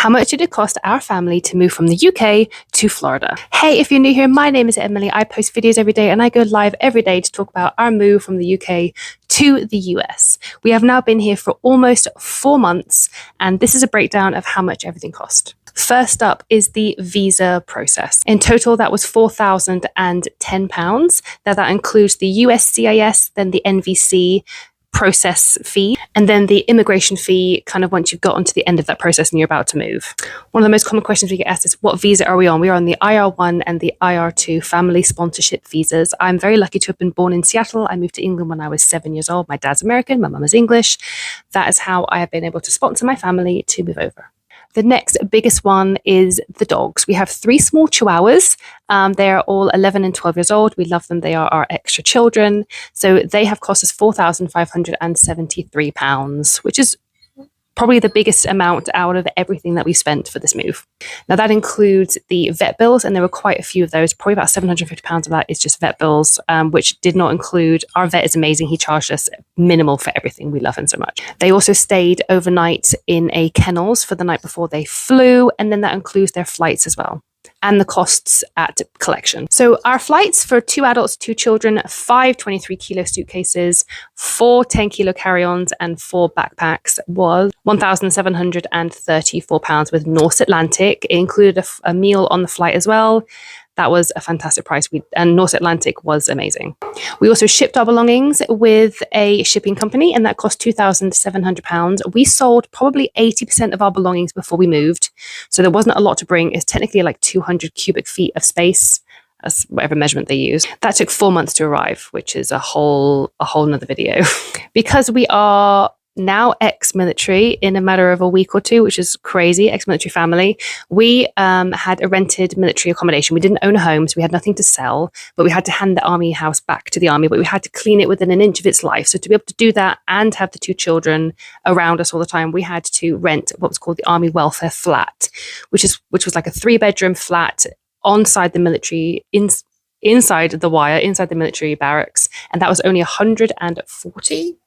How much did it cost our family to move from the UK to Florida? Hey, if you're new here, my name is Emily. I post videos every day and I go live every day to talk about our move from the UK to the US. We have now been here for almost 4 months, and this is a breakdown of how much everything cost. First up is the visa process. In total, that was £4,010. Now that includes the USCIS, then the NVC process fee, and then the immigration fee kind of once you've gotten to the end of that process and you're about to move. One of the most common questions we get asked is, what visa are we on? We are on the IR1 and the IR2 family sponsorship visas. I'm very lucky to have been born in Seattle. I moved to England when I was 7 years old. My dad's American, my mum is English. That is how I have been able to sponsor my family to move over. The next biggest one is the dogs. We have 3 small chihuahuas. They are all 11 and 12 years old. We love them. They are our extra children. So they have cost us £4,573, which is probably the biggest amount out of everything that we spent for this move. Now that includes the vet bills, and there were quite a few of those. Probably about £750 of that is just vet bills, which did not include, our vet is amazing. He charged us minimal for everything. We love him so much. They also stayed overnight in a kennels for the night before they flew, and then that includes their flights as well, and the costs at collection. So our flights for 2 adults, 2 children, 5 23-kilo suitcases, 4 10-kilo carry-ons, and 4 backpacks was £1,734 with North Atlantic. It included a meal on the flight as well. That was a fantastic price, and North Atlantic was amazing. We also shipped our belongings with a shipping company, and that cost £2,700. We sold probably 80% of our belongings before we moved, so there wasn't a lot to bring. It's technically like 200 cubic feet of space, as whatever measurement they use. That took 4 months to arrive, which is a whole nother video. Because we are now ex-military in a matter of a week or 2, which is crazy, ex-military family. We had a rented military accommodation. We didn't own a home, so we had nothing to sell, but we had to hand the army house back to the army, but we had to clean it within an inch of its life. So to be able to do that and have the 2 children around us all the time, we had to rent what was called the Army Welfare Flat, which was like a 3-bedroom flat inside the military, inside the wire, inside the military barracks. And that was only £140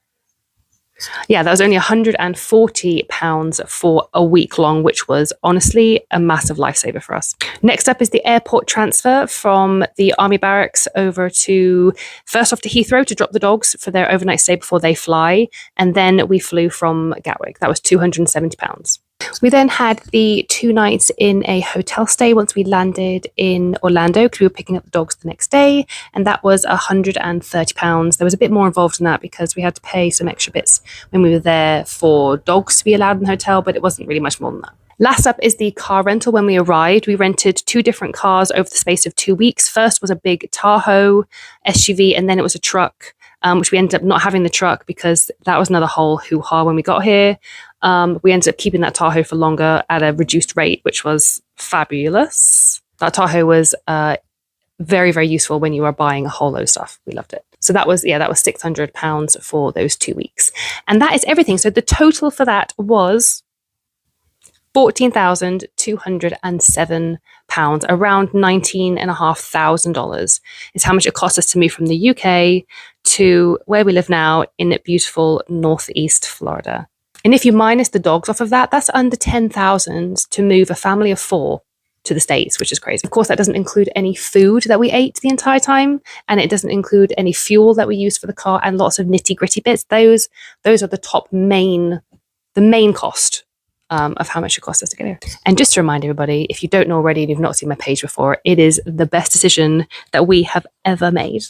for a week long, which was honestly a massive lifesaver for us. Next up is the airport transfer from the army barracks over to, first off to Heathrow to drop the dogs for their overnight stay before they fly. And then we flew from Gatwick. That was £270. We then had the 2 nights in a hotel stay once we landed in Orlando, because we were picking up the dogs the next day, and that was £130. There was a bit more involved in that because we had to pay some extra bits when we were there for dogs to be allowed in the hotel, but it wasn't really much more than that. Last up is the car rental. When we arrived, we rented 2 different cars over the space of 2 weeks. First was a big Tahoe SUV, and then it was a truck, which we ended up not having the truck because that was another whole hoo-ha when we got here. We ended up keeping that Tahoe for longer at a reduced rate, which was fabulous. That Tahoe was very, very useful when you are buying a whole load of stuff. We loved it. So that was £600 for those 2 weeks. And that is everything. So the total for that was £14,207, around $19,500 is how much it cost us to move from the UK to where we live now in beautiful Northeast Florida. And if you minus the dogs off of that, that's under $10,000 to move a family of 4 to the States, which is crazy. Of course, that doesn't include any food that we ate the entire time, and it doesn't include any fuel that we used for the car and lots of nitty-gritty bits. Those are the main cost of how much it cost us to get here. And just to remind everybody, if you don't know already and you've not seen my page before, it is the best decision that we have ever made.